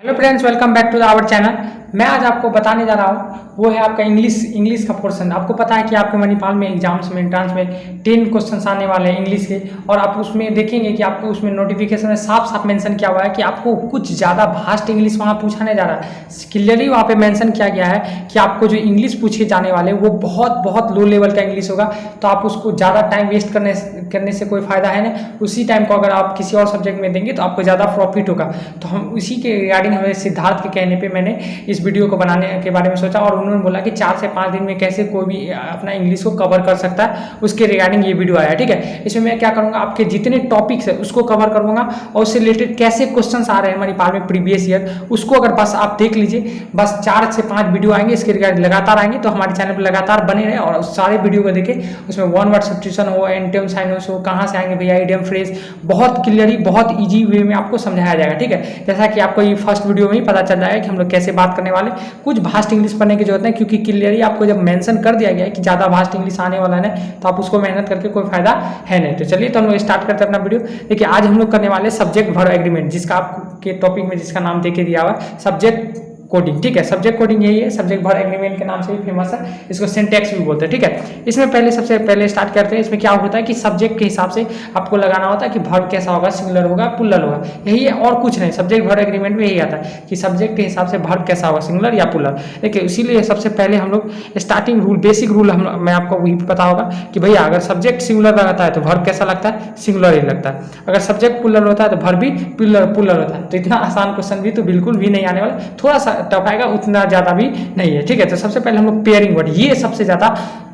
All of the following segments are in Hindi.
Hello friends, welcome back to our channel. मैं आज आपको बताने जा रहा हूँ वो है आपका इंग्लिश का पोर्शन। आपको पता है कि आपके मणिपाल में एग्जाम्स में एंट्रांस में 10 क्वेश्चंस आने वाले हैं इंग्लिश के, और आप उसमें देखेंगे कि आपको उसमें नोटिफिकेशन में साफ साफ मेंशन किया हुआ है कि आपको कुछ ज़्यादा भास्ट इंग्लिश वहाँ पूछाने जा रहा है। क्लियरली वहाँ पे मेंशन किया गया है कि आपको जो इंग्लिश पूछे जाने वाले वो बहुत बहुत लो लेवल का इंग्लिश होगा, तो आप उसको ज़्यादा टाइम वेस्ट करने से कोई फायदा है नहीं। उसी टाइम को अगर आप किसी और सब्जेक्ट में देंगे तो आपको ज़्यादा प्रॉफिट होगा। तो हम उसी के रिगार्डिंग हमें सिद्धार्थ के कहने पे मैंने इस वीडियो को बनाने के बारे में सोचा, और उन्होंने बोला कि 4 से 5 दिन में कैसे कोई भी अपना इंग्लिश को कवर कर सकता है, उसके रिगार्डिंग ये वीडियो आया। ठीक है, इसमें मैं क्या करूँगा, आपके जितने टॉपिक्स है उसको कवर करूँगा, और उससे रिलेटेड कैसे क्वेश्चन आ रहे हैं मणिपाल में प्रीवियस ईयर, उसको अगर बस आप देख लीजिए। बस 4 से 5 वीडियो आएंगे इसके रिगार्डिंग, लगातार आएंगे, तो हमारे चैनल पर लगातार बने रहे और सारे वीडियो को देखें। उसमें वन वर्ड सब्स्टिट्यूशन हो, एंटोनिम साइनोस हो, कहाँ से आएंगे भैया इडियम फ्रेज, बहुत क्लियरली बहुत ईजी वे में आपको समझाया जाएगा। ठीक है, जैसा कि आपको ये फर्स्ट वीडियो में ही पता चल जाएगा कि हम लोग कैसे बात करने वाले। कुछ भास्ट इंग्लिश पढ़ने की जरूरत नहीं, क्योंकि क्लियरली आपको जब मेंशन कर दिया गया है कि ज़्यादा भास्ट इंग्लिश आने वाला है, तो आप उसको मेहनत करके कोई फायदा है नहीं। तो चलिए, तो हम लोग स्टार्ट करते हैं अपना वीडियो। देखिए, आज हम लोग करने वाले सब्जेक्ट वर्ब एग्रीमेंट, जिसका आपके टॉपिक में जिसका नाम देके दिया हुआ है सब्जेक्ट कोडिंग। ठीक है, सब्जेक्ट कोडिंग यही है, सब्जेक्ट वर्ब एग्रीमेंट के नाम से ही फेमस है, इसको सिंटैक्स भी बोलते हैं। ठीक है, इसमें सबसे पहले स्टार्ट करते हैं। इसमें क्या होता है कि सब्जेक्ट के हिसाब से आपको लगाना होता है कि वर्ब कैसा होगा, सिंगुलर होगा प्लूरल होगा, यही है और कुछ नहीं। सब्जेक्ट वर्ब एग्रीमेंट में यही आता है कि सब्जेक्ट के हिसाब से वर्ब कैसा होगा, सिंगुलर या प्लूरल। देखिए, इसीलिए सबसे पहले हम लोग स्टार्टिंग रूल, बेसिक रूल मैं आपको वही पता होगा कि भैया अगर सब्जेक्ट सिंगुलर रहता है तो वर्ब कैसा लगता है, सिंगुलर ही लगता है। अगर सब्जेक्ट प्लूरल होता है तो वर्ब भी प्लूरल होता है। तो इतना आसान क्वेश्चन भी तो बिल्कुल भी नहीं आने वाला, थोड़ा सा टफ आएगा, उतना ज़्यादा भी नहीं है। ठीक है, तो सबसे पहले हम लोग पेयरिंग वर्ड, ये सबसे ज़्यादा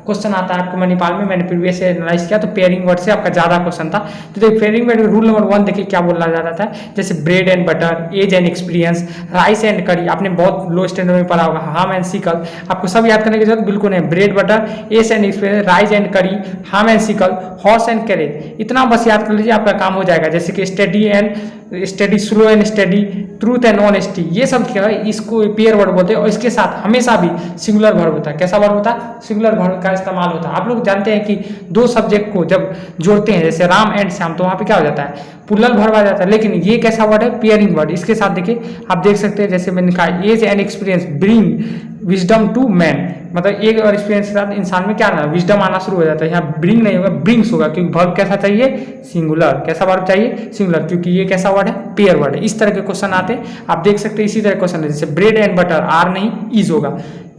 क्वेश्चन आता है आपको मणिपाल में। मैंने प्रीवियस से एनालाइज किया तो पेयरिंग वर्ड से आपका ज़्यादा क्वेश्चन था। तो देखिए, पेयरिंग वर्ड रूल नंबर 1 देखिए क्या बोला जा रहा था, जैसे bread and butter, age and experience, rice and curry. आपने बहुत लो स्टैंडर्ड में पढ़ा होगा। हाम एंड सिकल, आपको सब याद करने की जरूरत बिल्कुल नहीं। Bread butter, age and experience, rice and curry, hammer and sickle, horse and carriage, इतना बस याद कर लीजिए, आपका काम हो जाएगा। जैसे कि study, slow and study, truth and honesty, ये सब क्या है, इसको पेयर वर्ड बोलते हैं। और इसके साथ हमेशा भी सिंगुलर वर्ब होता है। कैसा वर्ब होता है, सिंगुलर वर्ब का इस्तेमाल होता है। आप लोग जानते हैं कि दो सब्जेक्ट को जब जोड़ते हैं, जैसे राम एंड श्याम, तो वहाँ पे क्या हो जाता है, प्लूरल वर्ब आ जाता है। लेकिन ये कैसा वर्ड है, पेयरिंग वर्ड। इसके साथ देखिए, आप देख सकते हैं, जैसे मैंने कहा age and experience bring wisdom to man, मतलब एक और एक्सपीरियंस के साथ इंसान में क्या आना, विजडम आना शुरू हो जाता है। यहाँ ब्रिंग नहीं होगा, ब्रिंग्स होगा, क्योंकि वर्ब कैसा चाहिए, सिंगुलर। कैसा वर्ब चाहिए, सिंगुलर, क्योंकि ये कैसा वर्ड है, पेयर वर्ड है। इस तरह के क्वेश्चन आते हैं, आप देख सकते हैं। इसी तरह क्वेश्चन है, जैसे ब्रेड एंड बटर, आर नहीं इज होगा।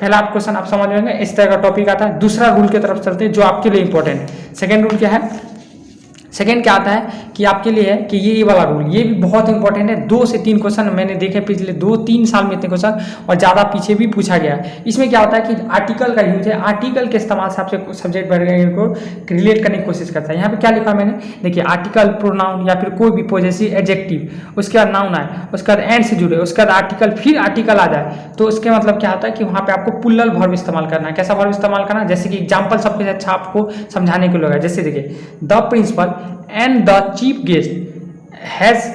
पहला आप क्वेश्चन आप समझ लेंगे, इस तरह का टॉपिक आता है। दूसरा रूल की तरफ चलते हैं जो आपके लिए इंपॉर्टेंट है। सेकेंड रूल क्या है, सेकेंड क्या आता है कि आपके लिए है कि ये वाला रूल, ये भी बहुत इंपॉर्टेंट है। 2 से 3 क्वेश्चन मैंने देखे पिछले 2-3 साल में इतने क्वेश्चन, और ज़्यादा पीछे भी पूछा गया है। इसमें क्या होता है कि आर्टिकल का यूज है, आर्टिकल के इस्तेमाल से आपसे सब्जेक्ट वर्ब को रिलेट करने की कोशिश करता है। यहाँ पे क्या लिखा मैंने, देखिए, आर्टिकल, प्रोनाउन या फिर कोई भी पॉजेसिव एडजेक्टिव, उसके बाद नाउन आए, उसके बाद एंड से जुड़े, उसके बाद आर्टिकल, फिर आर्टिकल आ जाए, तो उसके मतलब क्या होता है कि वहाँ पे आपको प्लूरल वर्ब इस्तेमाल करना है। कैसा वर्ब इस्तेमाल करना है, जैसे कि एग्जाम्पल सबसे अच्छा आपको समझाने के लिए होगा। जैसे देखिए, the principal and the chief guest has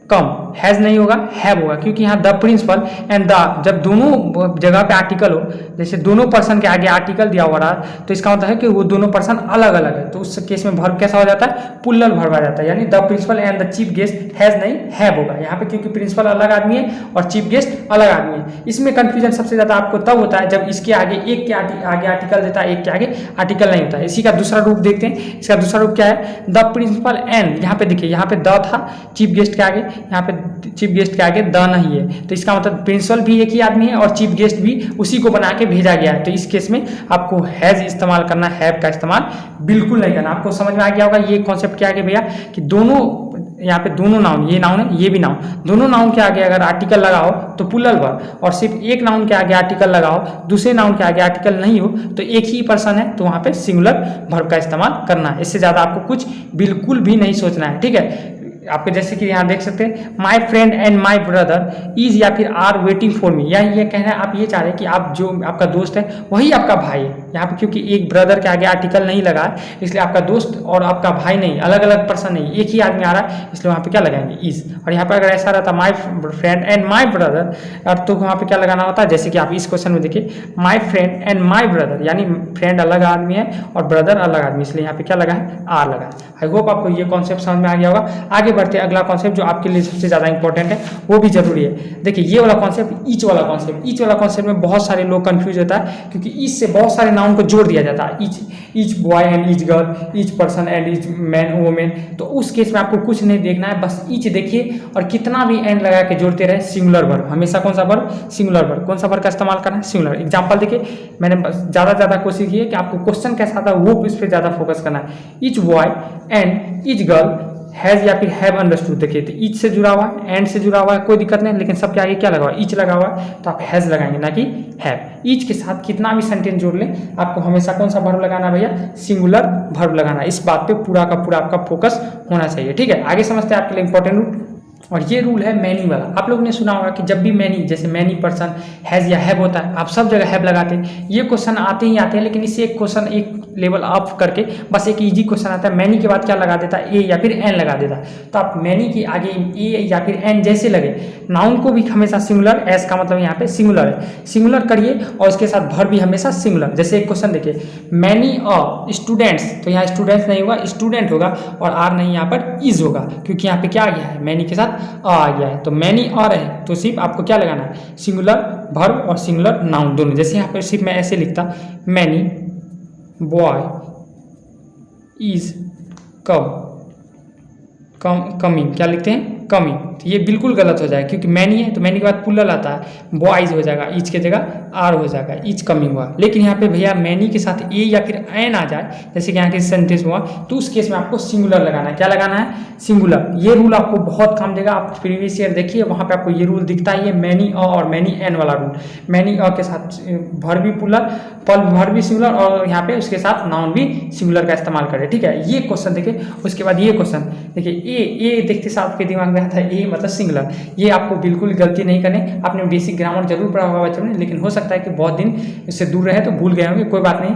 come, has नहीं होगा, हैव होगा, क्योंकि यहाँ द प्रिंसिपल एंड द, जब दोनों जगह पे आर्टिकल हो, जैसे दोनों पर्सन के आगे आर्टिकल दिया हुआ रहा, तो इसका मतलब है कि वो दोनों पर्सन अलग अलग है। तो उस केस में वर्ब कैसा हो जाता है, प्लूरल वर्ब आ जाता है। यानी the principal and the chief guest, has नहीं हैव होगा यहाँ पे, क्योंकि प्रिंसिपल अलग आदमी है और चीफ गेस्ट अलग आदमी है। इसमें कंफ्यूजन सबसे ज्यादा आपको तब होता है जब इसके आगे एक के आगे आर्टिकल देता है, एक के आगे आर्टिकल नहीं होता है। इसी का दूसरा रूप देखते हैं। इसका दूसरा रूप क्या है, द प्रिंसिपल एंड, यहाँ पे देखिए, यहाँ पे द था चीफ गेस्ट के आगे, यहाँ पे चीफ गेस्ट के आगे द नहीं है, तो इसका मतलब प्रिंसिपल भी एक ही आदमी है और चीफ गेस्ट भी उसी को बना के भेजा गया है। तो इस केस में आपको हैज इस्तेमाल करना, हैव का इस्तेमाल बिल्कुल नहीं करना। आपको समझ में आ गया होगा ये कॉन्सेप्ट क्या है भैया, कि दोनों, यहाँ पे दोनों नाउन, ये नाउन है ये भी नाउन, दोनों नाउन के आगे अगर आर्टिकल लगाओ तो प्लूरल वर्ब, और सिर्फ एक नाउन के आगे आर्टिकल लगाओ, दूसरे नाउन के आगे आर्टिकल नहीं हो, तो एक ही पर्सन है, तो वहाँ पे सिंगुलर वर्ब का इस्तेमाल करना है। इससे ज़्यादा आपको कुछ बिल्कुल भी नहीं सोचना है। ठीक है, आपके जैसे कि यहाँ देख सकते हैं, my friend and my brother is या फिर आर वेटिंग फॉर मी, या ये कहना है, आप ये चाह रहे हैं कि आप जो आपका दोस्त है वही आपका भाई है। यहाँ पे क्योंकि एक ब्रदर के आगे आर्टिकल नहीं लगा है, इसलिए आपका दोस्त और आपका भाई नहीं, अलग अलग पर्सन नहीं, एक ही आदमी आ रहा है, इसलिए वहाँ पे क्या लगाएंगे, इज। और यहाँ पर अगर ऐसा रहता my friend and my brother, तो वहाँ पे क्या लगाना होता है, जैसे कि आप इस क्वेश्चन में देखिए, my friend and my brother, यानी फ्रेंड अलग आदमी है और ब्रदर अलग आदमी, इसलिए यहाँ पे क्या लगा है, आर लगा है। आई होप आपको ये कॉन्सेप्ट समझ में आ गया होगा। आगे बढ़ते हैं अगला कॉन्सेप्ट जो आपके लिए सबसे ज़्यादा इंपॉर्टेंट है, वो भी जरूरी है। देखिए ये वाला कॉन्सेप्ट, ईच वाला कॉन्सेप्ट, ईच वाला कॉन्सेप्ट में बहुत सारे लोग कंफ्यूज होता है, क्योंकि ईच से बहुत सारे नाउन को जोड़ दिया जाता है, each boy and each girl, each person and each man women. तो उस केस में आपको कुछ नहीं देखना है, बस ईच देखिए और कितना भी एंड लगा के जोड़ते रहे। सिंगुलर वर्ब हमेशा कौन सा वर्ब, सिंगुलर वर्ब। कौन सा वर्ब का इस्तेमाल करना है, सिंगुलर। एग्जाम्पल देखिए, मैंने ज़्यादा कोशिश की है कि आपको क्वेश्चन कैसा था वो इस पर ज़्यादा फोकस करना है। Each boy and each girl has या फिर हैव अंडरस्टूड। देखिए तो ईच से जुड़ा हुआ है, एंड से जुड़ा हुआ है, कोई दिक्कत नहीं, लेकिन सबके आगे क्या लगा हुआ है, ईच लगा हुआ है, तो आप हैज़ लगाएंगे ना कि हैव। ईच के साथ कितना भी सेंटेंस जोड़ लें, आपको हमेशा कौन सा वर्ब लगाना है भैया, सिंगुलर वर्ब लगाना। इस बात पे पूरा का पूरा आपका फोकस होना चाहिए, ठीक है। आगे समझते हैं आपके लिए इंपॉर्टेंट रूल। और ये रूल है मैनी वाला। आप लोगों ने सुना होगा कि जब भी मैनी, जैसे मैनी पर्सन, हैज़ या हैव होता है, आप सब जगह हैव लगाते हैं। ये क्वेश्चन आते ही आते हैं, लेकिन इससे एक क्वेश्चन एक लेवल अप करके बस एक इजी क्वेश्चन आता है, मैनी के बाद क्या लगा देता है, ए या फिर एन लगा देता है। तो आप मैनी के आगे ए या फिर एन जैसे लगे, नाउन को भी हमेशा सिंगुलर, एस का मतलब यहाँ पे सिंगुलर है, सिंगुलर करिए और उसके साथ वर्ब भी हमेशा सिंगुलर। जैसे एक क्वेश्चन देखिए, मैनी ऑफ स्टूडेंट्स, तो यहाँ स्टूडेंट्स नहीं होगा, स्टूडेंट होगा, और आर नहीं, यहाँ पर इज होगा, क्योंकि यहाँ पे क्या आ गया है, मैनी के साथ आ गया है। तो मैनी और है, तो सिर्फ आपको क्या लगाना है, सिंगुलर वर्ब और सिंगुलर नाउन दोनों। जैसे यहाँ पर सिर्फ मैं ऐसे लिखता, मैनी बॉय इज कमिंग, क्या लिखते हैं, कमिंग। तो ये बिल्कुल गलत हो जाएगा, क्योंकि मैनी है तो मैनी के बाद पुल्लर आता है, बॉयज हो जाएगा, ईच के जगह आर हो जाएगा, ईच कमिंग हुआ। लेकिन यहाँ पे भैया मैनी के साथ ए या फिर एन आ जाए, जैसे कि यहाँ के सेंटेंस हुआ, तो उस केस में आपको सिंगुलर लगाना है। क्या लगाना है, सिंगुलर। ये रूल आपको बहुत काम देगा। आप प्रीवियस ईयर देखिए, वहाँ पे आपको ये रूल दिखता है, ये मैनी और मैनी एन वाला रूल। मैनी के साथ वर्ब भी पुल्लर, वर्ब भी सिंगुलर, और यहाँ पे उसके साथ नाउन भी सिंगुलर का इस्तेमाल करें, ठीक है। ये क्वेश्चन देखिए, उसके बाद ये क्वेश्चन देखिए, ए देखते साथ आपके दिमाग में आता है ए मतलब सिंगुलर। ये आपको बिल्कुल गलती नहीं करनी। आपने बेसिक ग्रामर जरूर पढ़ा होगा बच्चों ने, लेकिन हो सकता है कि बहुत दिन इससे दूर रहे तो भूल गए होंगे, कोई बात नहीं।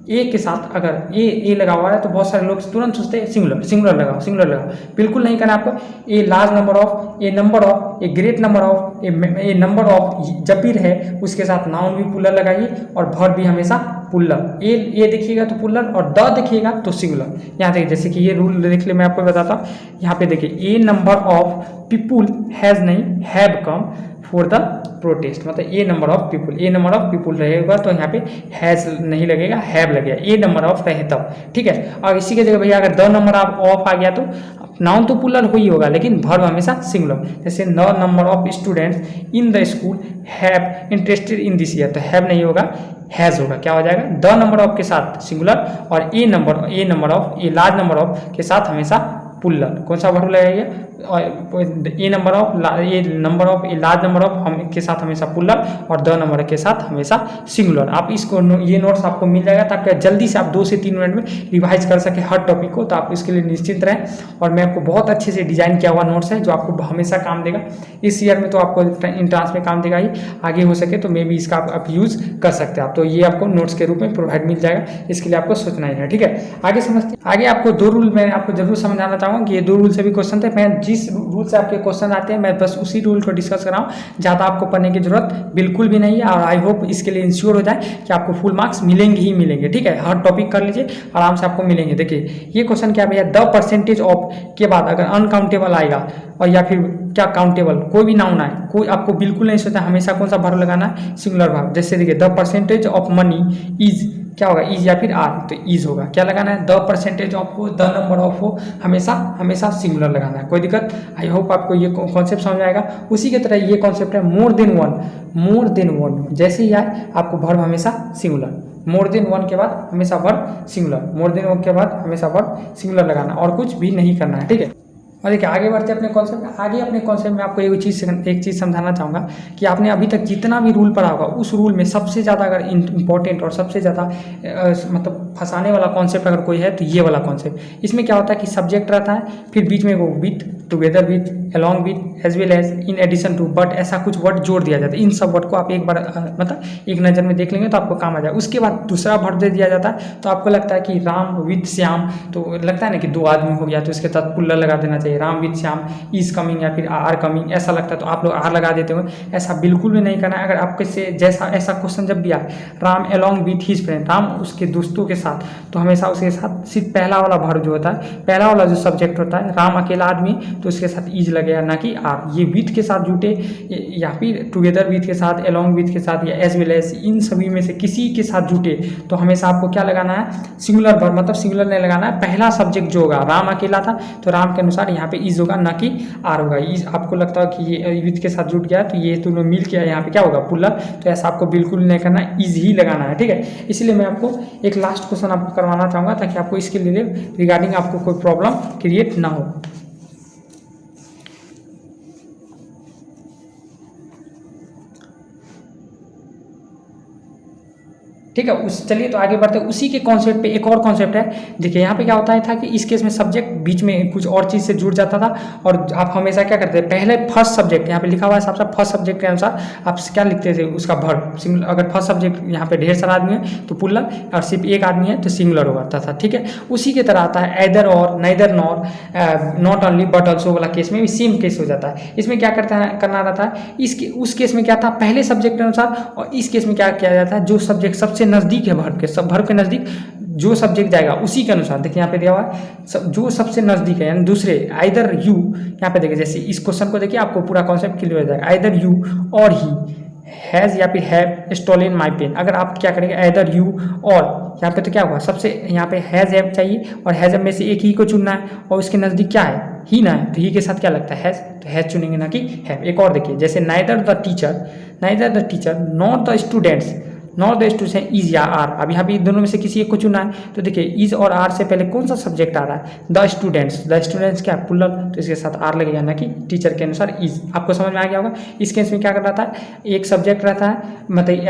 ए के साथ अगर ए लगा हुआ है तो बहुत सारे लोग तुरंत सोचते हैं सिंगुलर लगाओ, सिंगुलर लगाओ। बिल्कुल नहीं करना आपको। ए large number of, A number of, a great number of, A number of जब भी रहे उसके साथ नाउन भी पुल्लर लगाइए और वर्ब भी हमेशा पुल्लर। ए देखिएगा तो पुल्लर, और द देखिएगा तो सिंगुलर। यहाँ देखिए, जैसे कि ये रूल देख ले, मैं आपको बताता हूँ। यहाँ पे देखिए, a number of people has नहीं, have come for the protest, मतलब a number of people, a number of people रहेगा तो यहाँ पे हैज़ नहीं लगेगा, हैव लगेगा, ए नंबर ऑफ रहे तब, ठीक है। और इसी के जगह भैया अगर द नंबर ऑफ आ गया तो नाउन तो पुल्लर हो ही होगा, लेकिन वर्ब हमेशा सिंगुलर। जैसे the number of students in the school have interested in this year, तो हैव नहीं होगा, हैज़ होगा। क्या हो जाएगा, द नंबर ऑफ के साथ सिंगुलर, और a number of, a large number of के साथ हमेशा पुल्लर। कौन सा वर्ब लगेगा, a number of, a large number of हम के साथ हमेशा पुल्लर, और द नंबर के साथ हमेशा सिंगुलर। आप इसको ये नोट्स आपको मिल जाएगा, ताकि जल्दी से आप 2 से 3 मिनट में रिवाइज कर सके हर टॉपिक को। तो आप इसके लिए निश्चिंत रहें, और मैं आपको बहुत अच्छे से डिजाइन किया हुआ नोट्स है जो आपको हमेशा काम देगा। इस ईयर में तो आपको इंट्रांस में काम देगा ही, आगे हो सके तो मे भी इसका आप यूज़ कर सकते हैं आप। तो ये आपको नोट्स के रूप में प्रोवाइड मिल जाएगा, इसके लिए आपको सोचना ही है, ठीक है। आगे समझते हैं। आगे आपको 2 रूल मैं आपको जरूर समझाना चाहूँगा कि ये 2 रूल से भी क्वेश्चन थे। मैं जिस रूल से आपके क्वेश्चन आते हैं मैं बस उसी रूल को डिस्कस कर रहा हूँ, ज़्यादा आपको पढ़ने की जरूरत बिल्कुल भी नहीं है। और आई होप इसके लिए इंश्योर हो जाए कि आपको फुल मार्क्स मिलेंगे ही मिलेंगे, ठीक है। हर टॉपिक कर लीजिए, आराम से आपको मिलेंगे। देखिए ये क्वेश्चन क्या भैया, द परसेंटेज ऑफ के बाद अगर अनकाउंटेबल आएगा और या फिर क्या काउंटेबल, कोई भी नाउन आए, कोई आपको बिल्कुल नहीं सोचना, हमेशा कौन सा वर्ब लगाना है, सिंगुलर वर्ब। जैसे देखिए, the percentage of money is, क्या होगा, इज या फिर आर, तो इज होगा। क्या लगाना है, द परसेंटेज ऑफ हो, द नंबर ऑफ हो, हमेशा सिंगुलर लगाना है। कोई दिक्कत, आई होप आपको ये कॉन्सेप्ट समझ आएगा। उसी की तरह ये कॉन्सेप्ट है मोर देन वन, जैसे ही आए आपको वर्ब हमेशा सिंगुलर, मोर देन वन के बाद हमेशा verb singular, more than one के बाद हमेशा वर्ब सिंगुलर लगाना, और कुछ भी नहीं करना है, ठीक है। और देखिए आगे बढ़ते हैं अपने कॉन्सेप्ट में। आगे अपने कॉन्सेप्ट में आपको एक चीज़ समझाना चाहूँगा कि आपने अभी तक जितना भी रूल पढ़ा होगा, उस रूल में सबसे ज़्यादा अगर इम्पोर्टेंट और सबसे ज़्यादा मतलब फंसाने वाला कॉन्सेप्ट अगर कोई है तो ये वाला कॉन्सेप्ट। इसमें क्या होता है कि सब्जेक्ट रहता है, फिर बीच में वो with, together with, along with, as well as, in addition to, but, ऐसा कुछ वर्ड जोड़ दिया जाता है। इन सब वर्ड को आप एक बार मतलब एक नज़र में देख लेंगे तो आपको काम आ जाए। उसके बाद दूसरा वर्ड दे दिया जाता है, तो आपको लगता है कि राम विथ श्याम, तो लगता है ना कि 2 आदमी हो गया तो इसके साथ पुल्लर लगा देना चाहिए, Ram with Shyam is coming या फिर आर कमिंग, ऐसा लगता है तो आप लोग आर लगा देते हो। ऐसा बिल्कुल भी नहीं करना है। अगर आपके से जैसा ऐसा क्वेश्चन जब भी आए, Ram along with his friend, Ram उसके दोस्तों के साथ, तो हमेशा उसके साथ सिर्फ पहला वाला वर्ड जो होता है, पहला वाला जो सब्जेक्ट होता है, राम अकेला आदमी, तो उसके साथ इज लगेगा ना कि आर। ये विथ के साथ जुटे या फिर टुगेदर विथ के साथ, अलोंग विथ के साथ या एज वेल एज, इन सभी में से किसी के साथ जुटे तो हमेशा आपको क्या लगाना है, सिंगुलर वर्ब, मतलब सिंगुलर नहीं लगाना है। पहला सब्जेक्ट जो होगा, राम अकेला था तो राम के अनुसार यहाँ पे इज होगा ना कि आर होगा। इज आपको लगता है कि ये विथ के साथ जुट गया तो ये दोनों मिल के यहाँ पे क्या होगा, पुल्लर। तो ऐसा आपको बिल्कुल नहीं करना है, इज ही लगाना है, ठीक है। इसलिए मैं आपको एक लास्ट क्वेश्चन आपको करवाना चाहूँगा ताकि आपको इसके लिए रिगार्डिंग आपको कोई प्रॉब्लम क्रिएट ना हो। ठीक है, चलिए तो आगे बढ़ते हैं। उसी के कॉन्सेप्ट पे एक और कॉन्सेप्ट है। देखिए यहाँ पे क्या होता है था कि इस केस में सब्जेक्ट बीच में कुछ और चीज़ से जुड़ जाता था और आप हमेशा क्या करते हैं, पहले फर्स्ट सब्जेक्ट यहाँ पे लिखा हुआ है साहब, फर्स्ट सब्जेक्ट के अनुसार आप क्या लिखते थे, उसका वर्ब सिंगुलर। अगर फर्स्ट सब्जेक्ट यहाँ पे ढेर सारा आदमी है तो पुल्लर, और सिर्फ एक आदमी है तो सिंगुलर होता था, ठीक है। उसी की तरह आता है एदर और, neither nor, not only but also वाला केस में भी सेम केस हो जाता है। इसमें क्या करना रहता है, उस केस में क्या था, पहले सब्जेक्ट के अनुसार, और इस केस में क्या किया जाता है, जो सब्जेक्ट सबसे नजदीक है वर्ब के, सब वर्ब के नजदीक जो सब्जेक्ट जाएगा उसी के अनुसार। देखिए यहाँ पे दिया हुआ है जो सबसे नजदीक है, यानी दूसरे, आइदर यू। यहाँ पे देखिए जैसे इस क्वेश्चन को देखिए आपको पूरा कॉन्सेप्ट क्लियर हो जाएगा। आइदर यू और ही हैज़ या फिर हैव स्टोलन माई पेन। अगर आप क्या करेंगे, आइदर यू और, यहाँ पे तो क्या होगा, सबसे यहाँ पे हैज़ हैव चाहिए और हैज़ में से एक ही को चुनना है और उसके नज़दीक क्या है, ही ना है, तो ही के साथ क्या लगता है, हैज़, तो हैज़ चुनेंगे ना कि हैव। एक और देखिए जैसे neither the teacher not the students, not the student is या आर। अब यहाँ पे दोनों में से किसी एक को चुना है तो देखिए इज और आर से पहले कौन सा सब्जेक्ट आ रहा है, द स्टूडेंट्स क्या पुल्लर, तो इसके साथ आर लगेगा ना कि टीचर के अनुसार इज। आपको समझ में आ गया होगा। इस केस में क्या कर रहा था, एक सब्जेक्ट रहता है, मतलब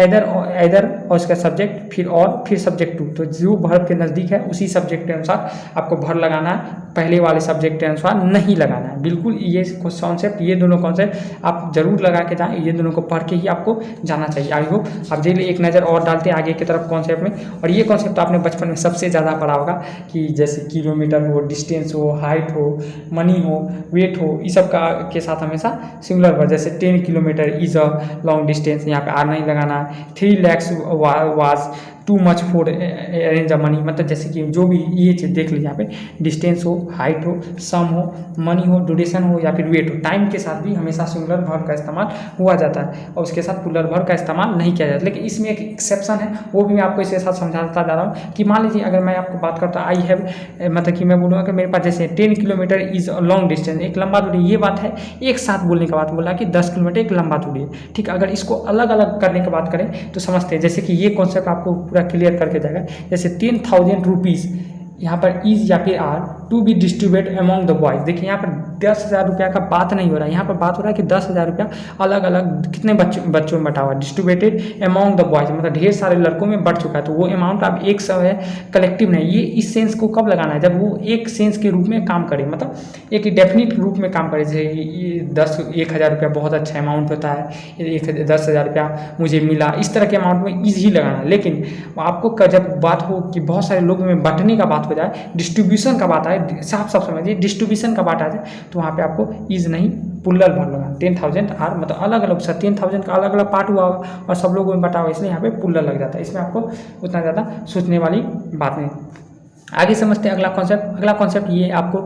इधर और उसका सब्जेक्ट फिर सब्जेक्ट टू, तो जो वर्ब के नज़दीक है उसी सब्जेक्ट के अनुसार आपको वर्ब लगाना है, पहले वाले सब्जेक्ट के अनुसार नहीं लगाना है। बिल्कुल ये कॉन्सेप्ट, ये दोनों कॉन्सेप्ट आप जरूर लगा के जाएं, ये दोनों को पढ़ के ही आपको जाना चाहिए। आई होप आप जल्दी एक नज़र और डालते हैं आगे की तरफ कॉन्सेप्ट में। और ये कॉन्सेप्ट आपने बचपन में सबसे ज़्यादा पढ़ा होगा कि जैसे किलोमीटर हो, डिस्टेंस हो, हाइट हो, मनी हो, वेट हो, इस सब का के साथ हमेशा सिंगुलर वर्ब, जैसे 10 kilometre is a long distance, यहाँ पे आर नहीं लगाना है। 3 lakhs was too much for arrange a money, मतलब जैसे कि जो भी ये चीज़ देख लीजिए, यहाँ पे डिस्टेंस हो, हाइट हो, सम हो, मनी हो, ड्यूरेशन हो या फिर वेट हो, टाइम के साथ भी हमेशा सिंगुलर वर्ब का इस्तेमाल हुआ जाता है और उसके साथ प्लूरल वर्ब का इस्तेमाल नहीं किया जाता। लेकिन इसमें एक एक्सेप्शन है, वो भी मैं आपको इसके साथ समझाता जा रहा हूँ कि मान लीजिए अगर मैं आपको बात करता आई हैव, मतलब कि मैं बोलूँगा कि मेरे पास जैसे 10 kilometre is a long distance, एक लंबा दूरी, ये बात है। एक साथ बोलने का बात बोला कि 10 किलोमीटर एक लंबा दूरी है, ठीक। अगर इसको अलग अलग करने की बात करें तो समझते हैं, जैसे कि ये कॉन्सेप्ट आपको पूरा क्लियर करके जाएगा। जैसे 10,000 रुपीज़ यहाँ पर इज या फिर are to be distribute among the boys. देखिए यहाँ पर 10,000 रुपया का बात नहीं हो रहा है, यहाँ पर बात हो रहा है कि 10,000 रुपया अलग अलग कितने बच्चों में बटा हुआ है, डिस्ट्रीब्यूटेड अमॉन्ग द बॉयज़, मतलब ढेर सारे लड़कों में बढ़ चुका है। तो वो अमाउंट अब एक सब है, कलेक्टिव नहीं। ये इस सेंस को कब लगाना है, जब वो एक सेंस के रूप में काम करे, मतलब एक डेफिनिट रूप में काम करे। जैसे ये 1,000 रुपया बहुत अच्छा अमाउंट होता है, 10,000 रुपया मुझे मिला, इस तरह के अमाउंट में ईज ही लगाना है। लेकिन आपको जब बात हो कि बहुत सारे लोगों में बांटने का बात हो जाए, डिस्ट्रीब्यूशन का बात आए, साफ समझिए डिस्ट्रीब्यूशन का बात आ जाए, तो वहाँ पे आपको इज नहीं पुल्लर वर्ब लगाना। 10,000 आर मतलब अलग अलग 10,000 का अलग अलग पार्ट हुआ होगा और सब लोगों में बटा हुआ, इसलिए यहाँ पे पुल्लर लग जाता है। इसमें आपको उतना ज़्यादा सोचने वाली बात नहीं। आगे समझते हैं अगला कॉन्सेप्ट। अगला कॉन्सेप्ट ये आपको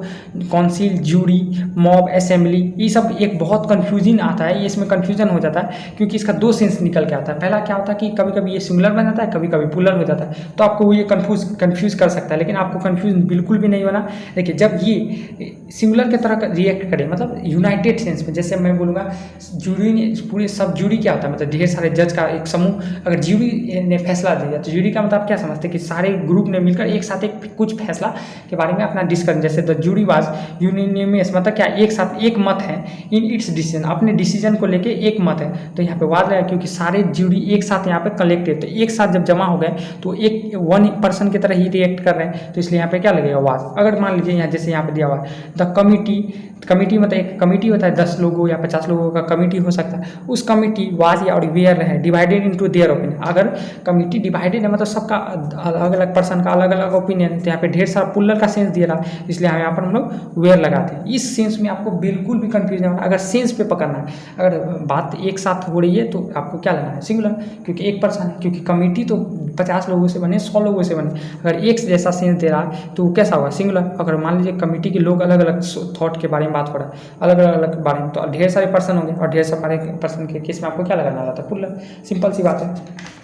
काउंसिल, ज्यूरी, मॉब, असेंबली, ये सब एक बहुत कन्फ्यूजन आता है। ये इसमें कन्फ्यूजन हो जाता है क्योंकि इसका दो सेंस निकल के आता है। पहला क्या होता है कि कभी कभी ये सिंगुलर बन जाता है, कभी कभी पुलर हो जाता है, तो आपको ये कन्फ्यूज कर सकता है। लेकिन आपको कन्फ्यूज बिल्कुल भी नहीं होना। देखिए जब ये सिंगुलर की तरह रिएक्ट करे, मतलब यूनाइटेड सेंस में, जैसे मैं बोलूँगा ज्यूरी ने पूरे सब, ज्यूरी क्या होता है मतलब ढेर सारे जज का एक समूह, अगर ज्यूरी ने फैसला दिया तो ज्यूरी का मतलब क्या समझते हैं कि सारे ग्रुप ने मिलकर एक साथ एक कुछ फैसला के बारे में अपना डिस्कशन, जैसे द ज्यूरी वाज यूनिनियस, मतलब क्या एक साथ एक मत है इन इट्स डिसीजन, अपने डिसीजन को लेके एक मत है। तो यहाँ पे वाज है क्योंकि सारे ज्यूरी एक साथ यहाँ पे कलेक्टेड, तो एक साथ जब जमा हो गए तो एक वन पर्सन की तरह ही रिएक्ट कर रहे हैं, तो इसलिए यहाँ पे क्या लगेगा वाज। अगर मान लीजिए यहाँ जैसे यहाँ पे दिया हुआ है द कमिटी मतलब एक कमिटी होता है, 10 लोगों या 50 लोगों का कमिटी हो सकता है, उस कमिटी वाज या वेयर है डिवाइडेड इनटू देयर ओपिनियन। अगर कमिटी डिवाइडेड है मतलब सबका अलग अलग पर्सन का अलग अलग ओपिनियन, तो यहाँ पे ढेर सारा पुल्लर का सेंस दे रहा है, इसलिए यहाँ पर हम लोग वेयर लगाते हैं। इस सेंस में आपको बिल्कुल भी कंफ्यूजन होना, अगर सेंस पे पकड़ना है, अगर बात एक साथ हो रही है तो आपको क्या लगाना है, सिंगुलर, क्योंकि एक पर्सन है, क्योंकि कमेटी तो 50 लोगों से बने, 100 लोगों से बने। अगर एक जैसा सेंस दे रहा है तो कैसा होगा, सिंगुलर। अगर मान लीजिए कमेटी के लोग अलग अलग थॉट के बारे में बात हो रहा है, अलग अलग बारे में, तो ढेर सारे पर्सन होंगे, और ढेर सारे पर्सन के केस में आपको क्या लगाना रहता है, पुल्लर। सिंपल सी बात है।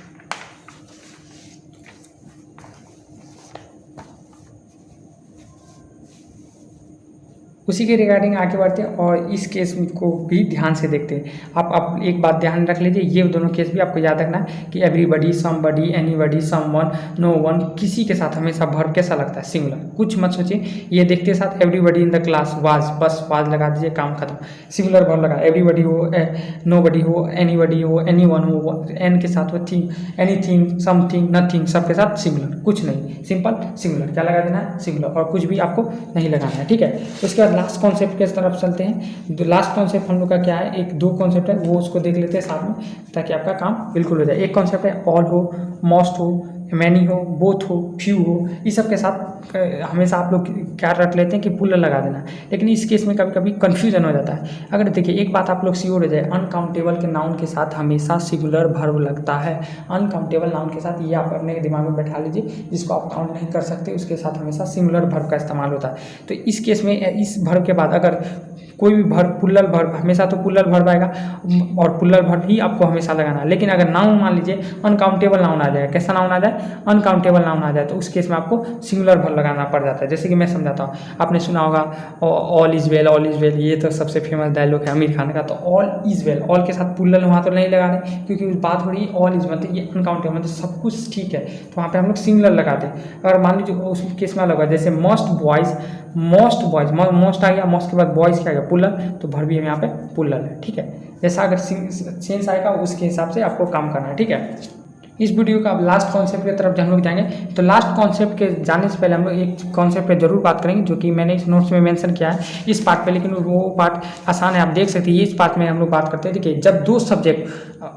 उसी के रिगार्डिंग आगे बढ़ते हैं और इस केस को भी ध्यान से देखते हैं। आप एक बात ध्यान रख लीजिए, ये दोनों केस भी आपको याद रखना है कि everybody, somebody, anybody, someone, no one, किसी के साथ हमेशा वर्ब कैसा लगता है, सिंगुलर। कुछ मत सोचिए, ये देखते साथ everybody in the class was, बस वाज लगा दीजिए, काम खत्म। सिंगुलर वर्ब लगा, एवरीबडी हो, नोबडी हो, एनीबडी हो, एनीवन हो, एन के साथ हो, थिंग, एनीथिंग, समथिंग, नथिंग, सबके साथ सिंगुलर, कुछ नहीं, सिंपल सिंगुलर। क्या लगा देना है, सिंगुलर, और कुछ भी आपको नहीं लगाना है, ठीक है। उसके बाद लास्ट कॉन्सेप्ट की तरफ चलते हैं। तो लास्ट कॉन्सेप्ट हम लोग का क्या है, एक दो कॉन्सेप्ट है, वो उसको देख लेते हैं साथ में, ताकि आपका काम बिल्कुल हो जाए। एक कॉन्सेप्ट है ऑल हो, मोस्ट हो, मैनी हो, बोथ हो, फ्यू हो, इस सब के साथ हमेशा आप लोग क्या रख लेते हैं कि पुल्लर लगा देना, लेकिन इस केस में कभी कभी कन्फ्यूजन हो जाता है। अगर देखिए एक बात आप लोग श्योर हो जाए, अनकाउंटेबल के नाउन के साथ हमेशा सिंगुलर वर्ब लगता है। अनकाउंटेबल नाउन के साथ, ये आप अपने दिमाग में बैठा लीजिए, जिसको आप काउंट नहीं कर सकते उसके साथ हमेशा सिंगुलर वर्ब का इस्तेमाल होता है। तो इस केस में इस वर्ब के बाद अगर कोई भी वर्ब, पुल्लर वर्ब, हमेशा तो पुल्लर वर्ब आएगा, और पुल्लर वर्ब ही आपको हमेशा लगाना है। लेकिन अगर नाउन मान लीजिए अनकाउंटेबल नाउन आ जाए, कैसा नाउन आ जाए, अनकाउंटेबल नाउन आ जाए, तो उस केस में आपको सिंगुलर वर्ब लगाना पड़ जाता है। जैसे कि मैं समझाता हूँ, आपने सुना होगा all is well, all is well, ये तो सबसे फेमस डायलॉग है आमिर खान का। तो ऑल इज वेल, ऑल के साथ पुल्लर वहाँ तो नहीं लगा रहे, क्योंकि बात हो रही है ऑल इज, मतलब ये अनकाउंटेबल, मतलब सब कुछ ठीक है, तो वहाँ पे हम लोग सिंगुलर लगाते हैं। अगर मान लीजिए उस केस में लगा, जैसे most boys, most boys, most आ गया, मोस्ट के बाद बॉयज क्या आ गया, पुल्लर, तो वर्ब भी यहाँ पे पुल्लर है, ठीक है। जैसा अगर सेंस आएगा उसके हिसाब से आपको काम करना है, ठीक है। इस वीडियो का अब लास्ट कॉन्सेप्ट की तरफ हम लोग जाएंगे। तो लास्ट कॉन्सेप्ट के जाने से पहले हम लोग एक कॉन्सेप्ट पे जरूर बात करेंगे, जो कि मैंने इस नोट्स में मेंशन किया है इस पार्ट पे, लेकिन वो पार्ट आसान है, आप देख सकते हैं। इस पार्ट में हम लोग बात करते हैं, देखिए जब दो सब्जेक्ट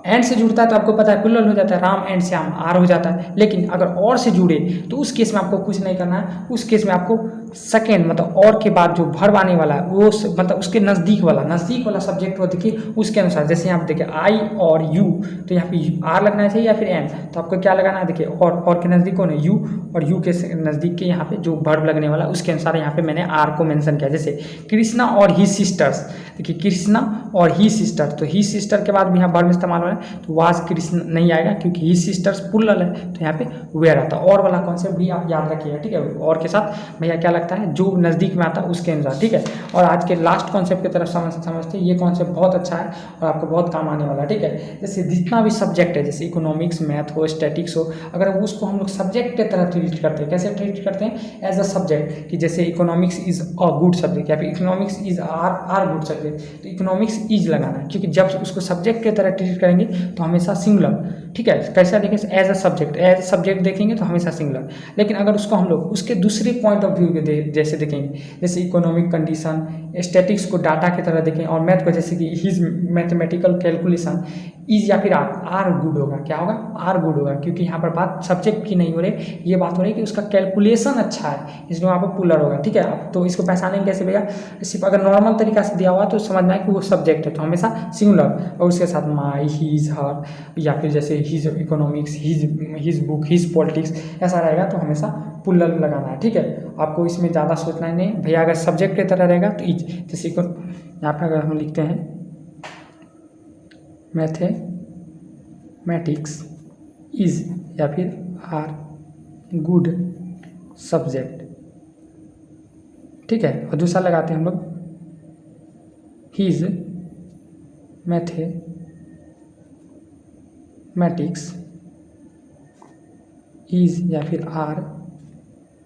एंड से जुड़ता है तो आपको पता है पुल्लर हो जाता है, राम एंड श्याम आर हो जाता है। लेकिन अगर और से जुड़े तो उस केस में आपको कुछ नहीं करना है, उस केस में आपको सेकेंड, मतलब और के बाद जो वर्ब आने वाला है वो मतलब उसके नज़दीक वाला सब्जेक्ट हो, देखिए उसके अनुसार। जैसे यहाँ पे देखिए आई और यू, तो यहाँ पे आर लगना चाहिए या फिर एन, तो आपको क्या लगाना है, देखिए और के नज़दीक कौन है, यू, और यू के नज़दीक के यहाँ पे जो वर्ब लगने वाला है उसके अनुसार यहाँ पे मैंने आर को मेंशन किया। जैसे कृष्णा और ही सिस्टर्स, देखिए कृष्णा और ही सिस्टर, तो ही सिस्टर के बाद भी यहाँ वर्ब इस्तेमाल हो रहा है, तो वाज कृष्ण नहीं आएगा, क्योंकि ही सिस्टर्स पुल्लर है, तो यहाँ पे वेयर आता है। और वाला कॉन्सेप्ट भी आप याद रखिएगा, ठीक है। और के साथ भैया क्या लगता है, जो नज़दीक में आता है उसके अनुसार, ठीक है। और आज के लास्ट कॉन्सेप्ट की तरफ समझते हैं। ये कॉन्सेप्ट बहुत अच्छा है और आपको बहुत काम आने वाला है, ठीक है। जैसे जितना भी सब्जेक्ट है, जैसे इकोनॉमिक्स, मैथ हो, स्टैटिक्स हो, अगर उसको हम लोग सब्जेक्ट की तरह ट्रीट करते हैं, कैसे ट्रीट करते हैं, एज अ सब्जेक्ट, कि जैसे economics is a good subject या फिर economics is are good subject, तो इकोनॉमिक्स इज लगाना है, क्योंकि जब उसको सब्जेक्ट की तरह ट्रीट करेंगे तो हमेशा सिंगुलर, ठीक है। कैसा देखेंगे, एज अ सब्जेक्ट देखेंगे तो हमेशा सिंगुलर। लेकिन अगर उसको हम लोग उसके दूसरे पॉइंट ऑफ व्यू के जैसे देखेंगे, जैसे इकोनॉमिक कंडीशन, स्टैटिक्स को डाटा की तरह देखें, और मैथ को जैसे कि हिज मैथमेटिकल कैलकुलेशन, इज या फिर आर गुड होगा, क्या होगा, आर गुड होगा, क्योंकि यहाँ पर बात सब्जेक्ट की नहीं हो रही, ये बात हो रही है कि उसका कैलकुलेशन अच्छा है, इसलिए वहाँ पर पुल्लर होगा, ठीक है। तो इसको पहचानेंगे कैसे भैया, सिर्फ अगर नॉर्मल तरीका से दिया हुआ तो समझना है कि वो सब्जेक्ट है, तो हमेशा सिंगुलर, और उसके साथ माई, हीज, हर, या फिर जैसे his economics, his book, his politics, ऐसा रहेगा तो हमेशा पुल्लर लगाना है, ठीक है। आपको इसमें ज़्यादा सोचना ही नहीं भैया। अगर सब्जेक्ट की तरह रहेगा तो इज, जैसे यहाँ पर अगर हम लिखते हैं मैथमेटिक्स इज या फिर आर गुड सब्जेक्ट, ठीक है। और दूसरा लगाते हैं हम लोग हिज मैथमेटिक्स इज या फिर आर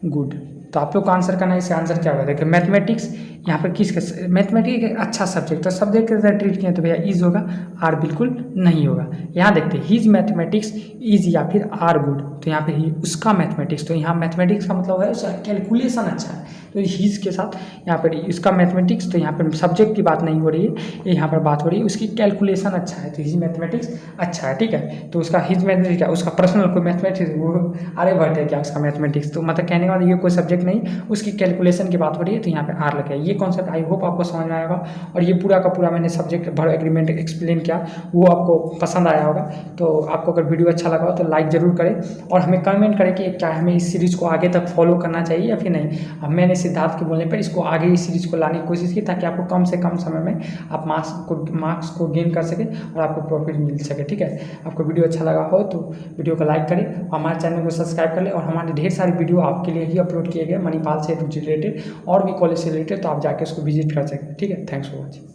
गुड। तो आप लोग को आंसर करना है, इसका आंसर क्या होगा, देखिए मैथमेटिक्स यहाँ पर किसका मैथमेटिक्स एक अच्छा सब्जेक्ट, तो सब्जेक्ट के साथ ट्रीट किया तो भैया इज होगा, आर बिल्कुल नहीं होगा। यहाँ देखते हैं हिज मैथमेटिक्स इज या फिर आर गुड, तो यहाँ पे ही उसका मैथमेटिक्स, तो यहाँ मैथमेटिक्स का मतलब है उसका कैलकुलेशन अच्छा है, तो हिज के साथ यहाँ पर इसका मैथमेटिक्स, तो यहाँ पर सब्जेक्ट की बात नहीं हो रही है, ये यहाँ पर बात हो रही है उसकी कैलकुलेशन अच्छा है, तो हिज मैथमेटिक्स अच्छा है, ठीक है। तो उसका हिज मैथमेटिक्स क्या, उसका पर्सनल कोई मैथमेटिक्स वो आर्यभट्ट है क्या उसका मैथमेटिक्स, तो मतलब कहने का बाद ये कोई सब्जेक्ट नहीं, उसकी कैलकुलेशन की बात हो रही है, तो यहाँ पे आर लगे। ये कॉन्सेप्ट आई होप आपको समझ में आएगा, और ये पूरा का पूरा मैंने सब्जेक्ट भर एग्रीमेंट एक्सप्लेन किया, वो आपको पसंद आया होगा। तो आपको अगर वीडियो अच्छा लगा हो तो लाइक ज़रूर करें, और हमें कमेंट करें कि क्या हमें इस सीरीज़ को आगे तक फॉलो करना चाहिए या फिर नहीं। अब मैंने सिद्धार्थ के बोलने पर इसको आगे इस सीरीज़ को लाने की कोशिश की, ताकि आपको कम से कम समय में आप मार्क्स को गेन कर सके और आपको प्रॉफिट मिल सके, ठीक है। आपको वीडियो अच्छा लगा हो तो वीडियो को लाइक करें, हमारे चैनल को सब्सक्राइब कर लें, और हमारे ढेर सारी वीडियो आपके लिए ही अपलोड किए गए मणिपाल से रिलेटेड और भी कॉलेज से रिलेटेड, तो आप जाके उसको विजिट कर सकते हैं, ठीक है। Thanks for watching.